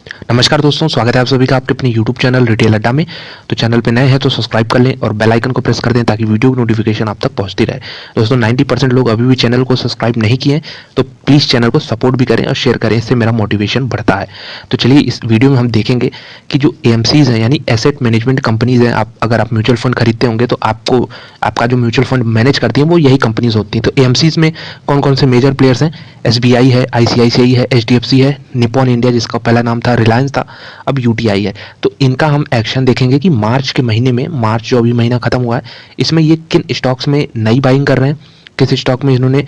नमस्कार दोस्तों, स्वागत है आप सभी का आपके अपने YouTube चैनल रिटेल अड्डा में। तो चैनल पे नए हैं तो सब्सक्राइब कर लें और बेल आइकन को प्रेस कर दें ताकि वीडियो की नोटिफिकेशन आप तक पहुंचती रहे। दोस्तों 90% लोग अभी भी चैनल को सब्सक्राइब नहीं किए हैं, तो प्लीज़ चैनल को सपोर्ट भी करें और शेयर करें, इससे मेरा मोटिवेशन बढ़ता है। तो चलिए इस वीडियो में हम देखेंगे कि जो एएमसीज हैं यानी एसेट मैनेजमेंट कंपनीज हैं, अगर आप म्यूचुअल फंड खरीदते होंगे तो आपको आपका जो म्यूचुअल फंड मैनेज करती हैं वो यही कंपनीज होती हैं। तो एएमसीज में कौन कौन से मेजर प्लेयर्स हैं? एसबीआई है, आईसीआईसीआई है, एचडीएफसी है, निपॉन इंडिया जिसका पहला नाम था रिलायंस था, अब यूटीआई है। तो इनका हम एक्शन देखेंगे कि मार्च के महीने में, मार्च जो अभी महीना खत्म हुआ है, इसमें ये किन स्टॉक्स में नई बाइंग कर रहे हैं, किस स्टॉक में इन्होंने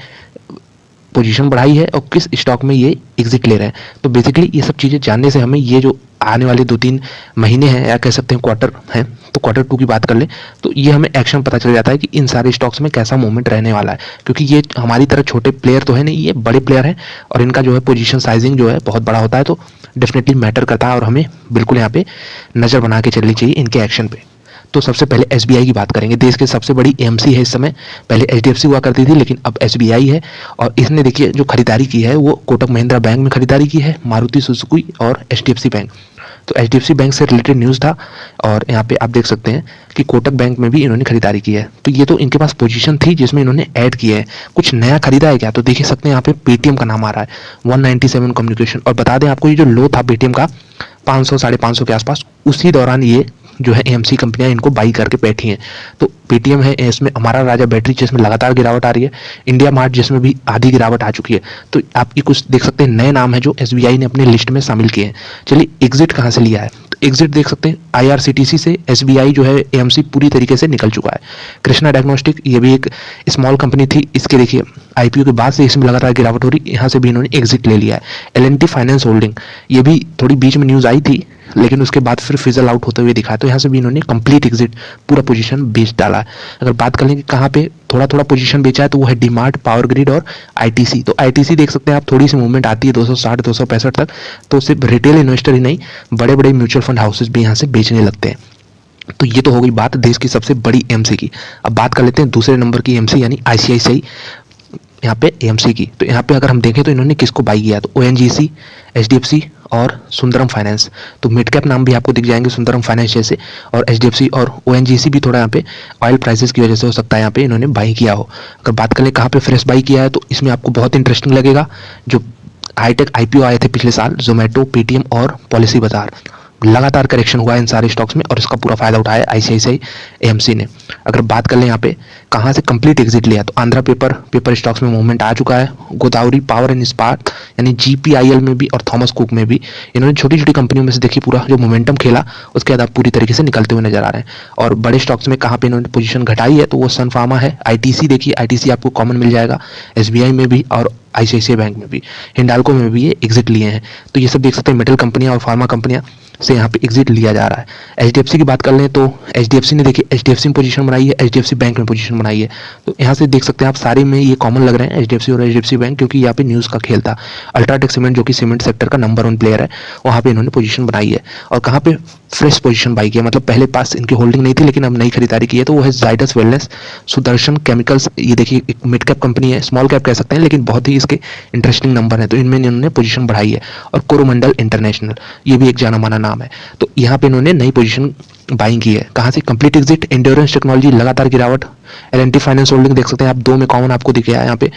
पोजीशन बढ़ाई है और किस स्टॉक में ये एग्जिट ले रहे हैं। तो बेसिकली ये सब चीज़ें जानने से हमें ये जो आने वाले 2-3 महीने हैं या कह सकते हैं क्वार्टर हैं, तो क्वार्टर 2 की बात कर लें तो ये हमें एक्शन पता चल जाता है कि इन सारे स्टॉक्स में कैसा मूवमेंट रहने वाला है। क्योंकि ये हमारी तरह छोटे प्लेयर तो है नहीं, ये बड़े प्लेयर हैं और इनका जो है पोजीशन साइजिंग जो है बहुत बड़ा होता है, तो डेफिनेटली मैटर करता है और हमें बिल्कुल यहाँ पे नज़र बना के चलनी चाहिए इनके एक्शन पे। तो सबसे पहले एसबीआई की बात करेंगे। देश की सबसे बड़ी एएमसी है इस समय, पहले एचडीएफसी हुआ करती थी लेकिन अब एसबीआई है। और इसने देखिए जो खरीदारी की है वो कोटक महिंद्रा बैंक में खरीदारी की है, मारुति सुजुकी और एचडीएफसी बैंक। तो एचडीएफसी बैंक से रिलेटेड न्यूज़ था और यहाँ पे आप देख सकते हैं कि कोटक बैंक में भी इन्होंने खरीदारी की है। तो ये तो इनके पास पोजीशन थी जिसमें इन्होंने ऐड किया है। कुछ नया खरीदा है क्या? तो देख सकते हैं यहाँ पे पेटीएम का नाम आ रहा है, 197 कम्युनिकेशन। और बता दें आपको ये जो लो था पेटीएम का 500 550 के आसपास, उसी दौरान ये जो है एएमसी कंपनियां इनको बाई करके बैठी हैं। तो पेटीएम है, इसमें हमारा राजा बैटरी जिसमें लगातार गिरावट आ रही है, इंडिया मार्ट जिसमें भी आधी गिरावट आ चुकी है। तो आप ये कुछ देख सकते हैं नए नाम है जो एसबीआई ने अपने लिस्ट में शामिल किए हैं। चलिए एग्जिट कहाँ से लिया है? तो एग्जिट देख सकते हैं आईआरसीटीसी से एसबीआई जो है एएमसी पूरी तरीके से निकल चुका है। कृष्णा डायग्नोस्टिक ये भी एक स्मॉल कंपनी थी, इसके देखिए आईपीओ के बाद से इसमें लगातार गिरावट हो रही, यहाँ से भी इन्होंने एग्जिट ले लिया है। एलएनटी फाइनेंस होल्डिंग ये भी थोड़ी बीच में न्यूज़ आई थी लेकिन उसके बाद फिर फिजल आउट होते हुए दिखा, तो यहाँ से भी इन्होंने कंप्लीट एग्जिट पूरा पोजीशन बेच डाला है। अगर बात कर लें कि कहाँ पे थोड़ा थोड़ा पोजीशन बेचा है तो वो है डीमार्ट, पावर ग्रिड और आईटीसी। तो आईटीसी देख सकते हैं आप, थोड़ी सी मूवमेंट आती है 260 265 तक, तो सिर्फ रिटेल इन्वेस्टर ही नहीं बड़े बड़े म्यूचुअल फंड हाउसेज भी यहाँ से बेचने लगते हैं। तो ये तो हो गई बात देश की सबसे बड़ी एएमसी की। अब बात कर लेते हैं दूसरे नंबर की एएमसी यानी आईसीआईसीआई यहाँ पे एएमसी की। तो यहाँ पे अगर हम देखें तो इन्होंने किसको बाई किया? तो ओएनजीसी, एचडीएफसी और सुंदरम फाइनेंस। तो मिड कैप नाम भी आपको दिख जाएंगे सुंदरम फाइनेंस जैसे, और एचडीएफसी और ओएनजीसी भी थोड़ा यहाँ पे ऑयल प्राइसेस की वजह से हो सकता है यहाँ पे इन्होंने बाई किया हो। अगर बात करें कहाँ पे फ्रेश बाई किया है तो इसमें आपको बहुत इंटरेस्टिंग लगेगा, जो हाईटेक आईपीओ आए थे पिछले साल, जोमेटो, पेटीएम और पॉलिसी बाजार। लगातार करेक्शन हुआ है इन सारे स्टॉक्स में और इसका पूरा फायदा उठाया आईसीआईसीआई एएमसी ने। अगर बात कर लें यहाँ पे कहाँ से कंप्लीट एग्जिट लिया तो आंध्रा पेपर स्टॉक्स में मूवमेंट आ चुका है। गोदावरी पावर एंड इस्पात यानी जीपीआईएल में भी और थॉमस कुक में भी इन्होंने छोटी छोटी कंपनियों में से देखिए पूरा जो मोमेंटम खेला, उसके बाद आप पूरी तरीके से निकलते हुए नजर आ रहे हैं। और बड़े स्टॉक्स में कहाँ पे इन्होंने पोजीशन घटाई है तो वो सन फार्मा है। आईटीसी देखिए, आईटीसी आपको कॉमन मिल जाएगा एसबीआई में भी और आईसीआईसीआई बैंक में भी। हिंडाल्को में भी ये एग्जिट लिए हैं। तो ये सब देख सकते हैं मेटल कंपनियां और फार्मा कंपनियां से यहाँ पे एग्जिट लिया जा रहा है। एचडीएफसी की बात कर लें तो एचडीएफसी ने देखिए एचडीएफसी में पोजीशन बनाई है, एचडीएफसी बैंक में पोजीशन बनाई है। तो यहाँ से देख सकते हैं आप सारे में ये कॉमन लग रहे हैं एचडीएफसी और एचडीएफसी बैंक, क्योंकि यहाँ पे न्यूज़ का खेल था। अल्ट्राटेक सीमेंट जो कि सीमेंट सेक्टर का नंबर 1 प्लेयर है, वहाँ पे इन्होंने पोजीशन बनाई है। और कहाँ पे फ्रेश पोजीशन बाई किया, मतलब पहले पास इनकी होल्डिंग नहीं थी लेकिन अब नई खरीदारी की है, तो वो है जाइडस वेलनेस, सुदर्शन केमिकल्स। ये देखिए एक मिड कैप कंपनी है, स्मॉल कैप कह सकते हैं लेकिन बहुत ही इसके इंटरेस्टिंग नंबर है, तो इनमें इन्होंने पोजीशन बढ़ाई है। और कोरोमंडल इंटरनेशनल ये भी एक जाना माना नाम है, तो यहाँ पे इन्होंने नई पोजीशन बाइंग की है। कहाँ से? Complete exit. एंड्योरेंस टेक्नोलॉजी लगातार गिरावट। एलएनटी फाइनेंस होल्डिंग देख सकते हैं आप, दो में कॉमन आपको दिख गया है यहाँ पे,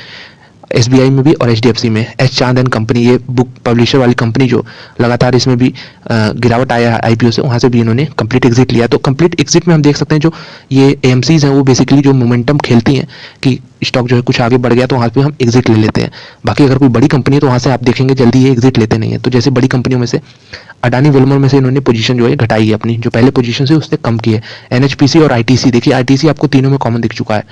एसबीआई में भी और एचडीएफसी में। एच चांद एंड कंपनी ये बुक पब्लिशर वाली कंपनी जो लगातार इसमें भी गिरावट आया है आईपीओ से, वहाँ से भी इन्होंने कंप्लीट एग्जिट लिया। तो कंप्लीट एग्जिट में हम देख सकते हैं जो ये एएमसीज हैं वो बेसिकली जो मोमेंटम खेलती हैं कि स्टॉक जो है कुछ आगे बढ़ गया तो वहाँ पे हम एग्जिट ले लेते हैं। बाकी अगर कोई बड़ी कंपनी है तो वहाँ से आप देखेंगे जल्दी ये एग्जिट लेते नहीं है। तो जैसे बड़ी कंपनियों में से अडानी विल्मर में से इन्होंने पोजीशन जो है घटाई है, अपनी जो पहले पोजीशन से उससे कम की है। एनएचपीसी और आईटीसी देखिए, आईटीसी आपको तीनों में कॉमन दिख चुका है,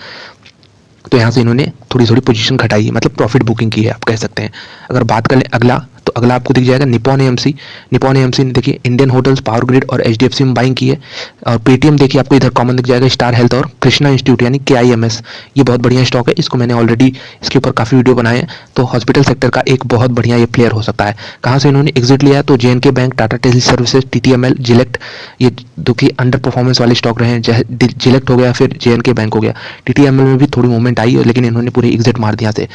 तो यहाँ से इन्होंने थोड़ी थोड़ी पोजीशन घटाई है, मतलब प्रॉफिट बुकिंग की है आप कह सकते हैं। अगर बात कर लें अगला तो अगला आपको दिख जाएगा निपॉन एएमसी। निपॉन एएमसी ने देखिए इंडियन होटल्स, पावर ग्रिड और एचडीएफसी में बाइंग की है। और पेटीएम देखिए आपको इधर कॉमन दिख जाएगा, स्टार हेल्थ और कृष्णा इंस्टीट्यूट यानी केआईएमएस। ये बहुत बढ़िया स्टॉक है, इसको मैंने ऑलरेडी इसके ऊपर काफ़ी वीडियो बनाए हैं। तो हॉस्पिटल सेक्टर का एक बहुत बढ़िया ये प्लेयर हो सकता है। कहाँ से इन्होंने एग्जिट लिया है तो JNK bank, Tata tele services, TTML, जिलेक्ट, ये देखिए अंडर परफॉर्मेंस वाले स्टॉक रहे हैं। जिलेक्ट हो गया, फिर जेएनके बैंक हो गया। टीटीएमएल में भी थोड़ी मूवमेंट आई है लेकिन इन्होंने पूरे एग्जिट मार दिया थे।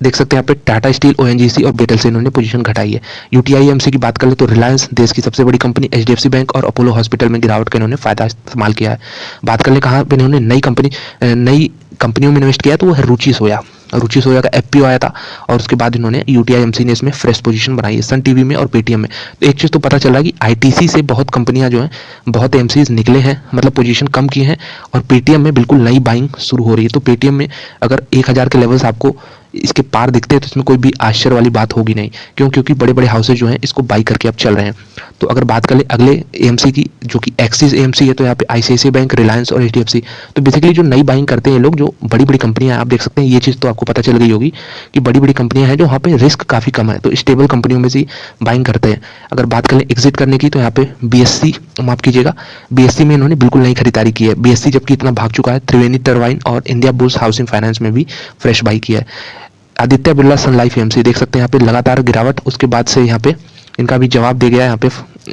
देख सकते हैं यहाँ पे टाटा स्टील, ओएनजीसी और बेटल से इन्होंने पोजीशन घटाई है। यूटीआईएमसी की बात करें तो रिलायंस, देश की सबसे बड़ी कंपनी, एचडीएफसी बैंक और अपोलो हॉस्पिटल में गिरावट का इन्होंने फायदा इस्तेमाल किया है। बात कर लें कहाँ पे इन्होंने नई कंपनियों में इन्वेस्ट किया तो वो है रुचि सोया। रुचि सोया का एफपीओ आया था और उसके बाद इन्होंने यूटीआईएमसी ने इसमें फ्रेश पोजीशन बनाई है सन टीवी में और पेटीएम में। तो एक चीज़ तो पता चल रहा है कि आईटीसी से बहुत कंपनियां जो हैं, बहुत एमसीज निकले हैं, मतलब पोजीशन कम की हैं और पेटीएम में बिल्कुल नई बाइंग शुरू हो रही है। तो पेटीएम में अगर 1000 के लेवल्स आपको इसके पार दिखते हैं तो इसमें कोई भी आश्चर्य वाली बात होगी नहीं। क्योंकि बड़े बड़े हाउसेज जो हैं इसको बाई करके अब चल रहे हैं। तो अगर बात करें अगले एएमसी की, जो कि एक्सिस एएमसी है, तो यहाँ पे आईसीआईसीआई बैंक, रिलायंस और एचडीएफसी। तो बेसिकली जो नई बाइंग करते हैं लोग, जो बड़ी बड़ी कंपनियां, आप देख सकते हैं ये चीज़ तो आपको पता चल गई होगी कि बड़ी बड़ी कंपनियां हैं जो वहाँ पे रिस्क काफ़ी कम है, तो स्टेबल कंपनियों में से बाइंग करते हैं। अगर बात करें एग्जिट करने की तो यहाँ पे बीएससी, माफ कीजिएगा, बीएससी में इन्होंने बिल्कुल नई खरीदारी की है। बीएससी जबकि इतना भाग चुका है, त्रिवेणी टरबाइन और इंडिया बुल्स हाउसिंग फाइनेंस में भी फ्रेश बाई किया है। आदित्य बिरला सन लाइफ एएमसी, देख सकते हैं यहाँ पे लगातार गिरावट, उसके बाद से यहाँ पे इनका भी जवाब दे गया यहाँ पे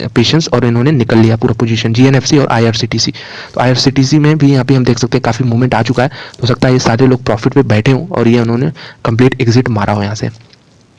पेशेंस और इन्होंने निकल लिया पूरा पोजीशन। जीएनएफसी और आईआरसीटीसी, तो आईआरसीटीसी में भी यहाँ पे हम देख सकते हैं काफ़ी मूवमेंट आ चुका है। हो सकता है ये सारे लोग प्रॉफिट पे बैठे हों और ये उन्होंने कंप्लीट एग्जिट मारा हो यहाँ से।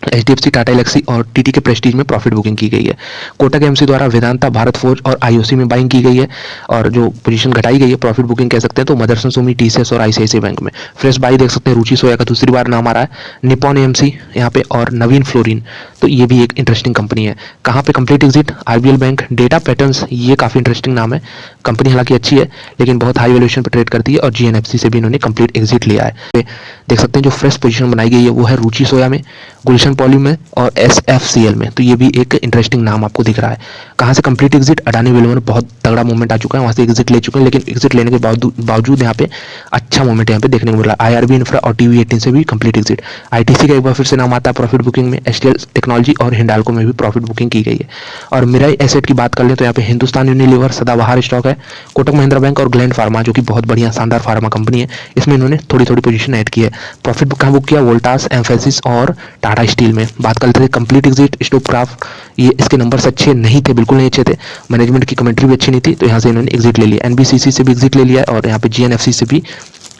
एचडीएफसी, टाटा एलेक्सी और टीटी के प्रेस्टीज में प्रॉफिट बुकिंग की गई है। कोटक एमसी द्वारा वेदांता, भारत फोर्ज और आईओसी में बाइंग की गई है और जो पोजीशन घटाई गई है, प्रॉफिट बुकिंग कह सकते हैं, तो मदरसन सुमी, टीसीएस और आईसीआईसीआई बैंक में। फ्रेश बाई देख सकते हैं, रुचि सोया का दूसरी बार नाम आ रहा है, निपॉन एएमसी यहाँ पे और नवीन फ्लोरिन, तो ये भी एक इंटरेस्टिंग कंपनी है। कहाँ पे complete exit, RBL bank, data patterns, ये काफ़ी इंटरेस्टिंग नाम है। कंपनी हालांकि अच्छी है लेकिन बहुत हाई वैल्यूएशन पर ट्रेड करती है और जीएनएफसी से भी इन्होंने कंप्लीट एग्जिट लिया है। देख सकते हैं जो फ्रेश पोजीशन बनाई गई है वो है रुचि सोया में, गुलशन पॉली में और एसएफसीएल में, तो ये भी एक इंटरेस्टिंग नाम आपको दिख रहा है। कहाँ से कंप्लीट एग्जिट, अडानी विल्मर में बहुत तगड़ा मूवमेंट आ चुका है, वहाँ से एग्जिट ले चुके हैं, लेकिन एग्जिट लेने के बावजूद यहाँ पे अच्छा मूवमेंट यहाँ पे देखने को मिल रहा है। आईआरबी इंफ्रा और टीवी18 से भी कंप्लीट एग्जिट। आईटीसी का एक बार फिर से नाम आता है प्रॉफिट बुकिंग में, एचटीएल टेक्नोलॉजी और हिंडाल्को में भी प्रॉफिट बुकिंग की गई है। और मिराई एसेट की बात कर लें तो यहाँ पे हिंदुस्तान यूनिलीवर सदाबहार स्टॉक है, कोटक महिंद्रा बैंक और ग्लैंड फार्मा, जो कि बहुत बढ़िया शानदार फार्मा कंपनी है, इसमें इन्होंने थोड़ी थोड़ी पोजीशन ऐड की है। प्रॉफिट कहाँ बुक किया, वोल्टास, एम्फेसिस और टाटा स्टील में। बात करते थे कंप्लीट एग्जिट, स्टोपक्राफ्ट, ये इसके नंबर्स अच्छे नहीं थे, बिल्कुल नहीं अच्छे थे, मैनेजमेंट की कमेंट्री भी अच्छी नहीं थी, तो यहाँ से इन्होंने एग्जिट ले लिया। एनबीसीसी से भी एग्जिट ले लिया है और यहाँ पे जीएनएफसी से भी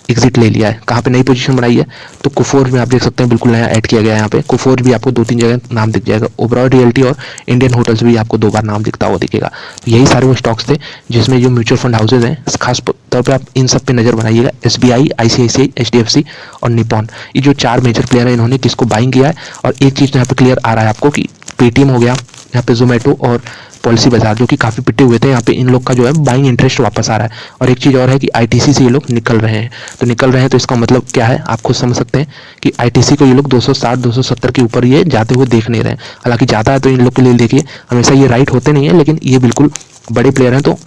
एग्जिट ले लिया है। कहाँ पे नई पोजीशन बनाई है, तो कुफोर में आप देख सकते हैं बिल्कुल नया ऐड किया गया है। यहाँ पे कुफोर भी आपको 2-3 जगह नाम दिख जाएगा। ओबरॉय रियल्टी और इंडियन होटल्स भी आपको 2 बार नाम दिखता हुआ दिखेगा। यही सारे वो स्टॉक्स थे जिसमें जो म्यूचुअल फंड हाउसेज हैं, खास तौर पर आप इन सब पे नजर बनाइएगा, एसबीआई, आईसीआईसीआई, एचडीएफसी और निपॉन, ये जो 4 मेजर प्लेयर है, इन्होंने किसको बाइंग किया है। और एक चीज़ तो यहाँ पे क्लियर आ रहा है आपको कि पेटीएम हो गया, यहाँ पे जोमेटो और पॉलिसी बाजार, जो कि काफ़ी पिटे हुए थे, यहाँ पे इन लोग का जो है बाइंग इंटरेस्ट वापस आ रहा है। और एक चीज़ और है कि आईटीसी से ये लोग निकल रहे हैं, तो इसका मतलब क्या है आप खुद समझ सकते हैं कि आईटीसी को ये लोग 260-270 के ऊपर ये जाते हुए देख नहीं रहे हैं। हालांकि जाता है तो इन लोग के लिए देखिए हमेशा ये राइट होते नहीं है, लेकिन ये बिल्कुल बड़े प्लेयर हैं, तो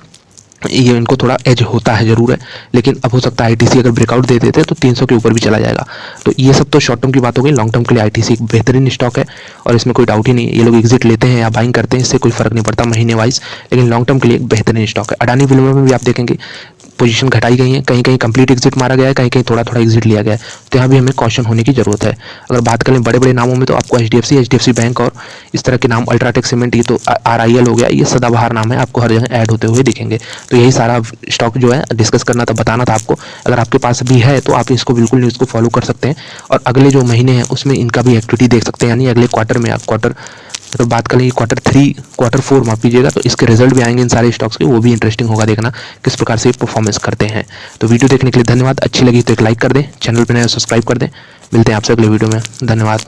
ये इनको थोड़ा एज होता है जरूर है। लेकिन अब हो सकता है आईटीसी अगर ब्रेकआउट दे देते हैं तो 300 के ऊपर भी चला जाएगा। तो ये सब तो शॉर्ट टर्म की बात हो गई। लॉन्ग टर्म के लिए आईटीसी एक बेहतरीन स्टॉक है और इसमें कोई डाउट ही नहीं है। ये लोग एग्जिट लेते हैं या बाइंग करते हैं, इससे कोई फर्क नहीं पड़ता महीने वाइज, लेकिन लॉन्ग टर्म के लिए एक बेहतरीन स्टॉक है। अडानी विल्मर में भी आप देखेंगे पोजीशन घटाई गई है, कहीं कहीं कंप्लीट एग्जिट मारा गया है, कहीं कहीं थोड़ा थोड़ा एग्जिट लिया गया है, तो यहाँ भी हमें कॉशन होने की जरूरत है। अगर बात करें बड़े बड़े नामों में तो आपको एचडीएफसी बैंक और इस तरह के नाम, अल्ट्राटेक सीमेंट, ये तो आरआईएल हो गया, ये सदाबहार नाम है, आपको हर जगह ऐड होते हुए दिखेंगे। तो यही सारा स्टॉक जो है डिस्कस करना था, बताना था आपको। अगर आपके पास भी है तो आप इसको बिल्कुल न्यूज़ को फॉलो कर सकते हैं और अगले जो महीने हैं उसमें इनका भी एक्टिविटी देख सकते हैं। यानी अगले क्वार्टर में, आप तो बात करें क्वार्टर 4 माफ कीजिएगा, तो इसके रिजल्ट भी आएंगे इन सारे स्टॉक्स के, वो भी इंटरेस्टिंग होगा देखना किस प्रकार से परफॉर्मेंस करते हैं। तो वीडियो देखने के लिए धन्यवाद। अच्छी लगी तो एक लाइक कर दें, चैनल पर नया सब्सक्राइब कर दें। मिलते हैं आपसे अगले वीडियो में, धन्यवाद।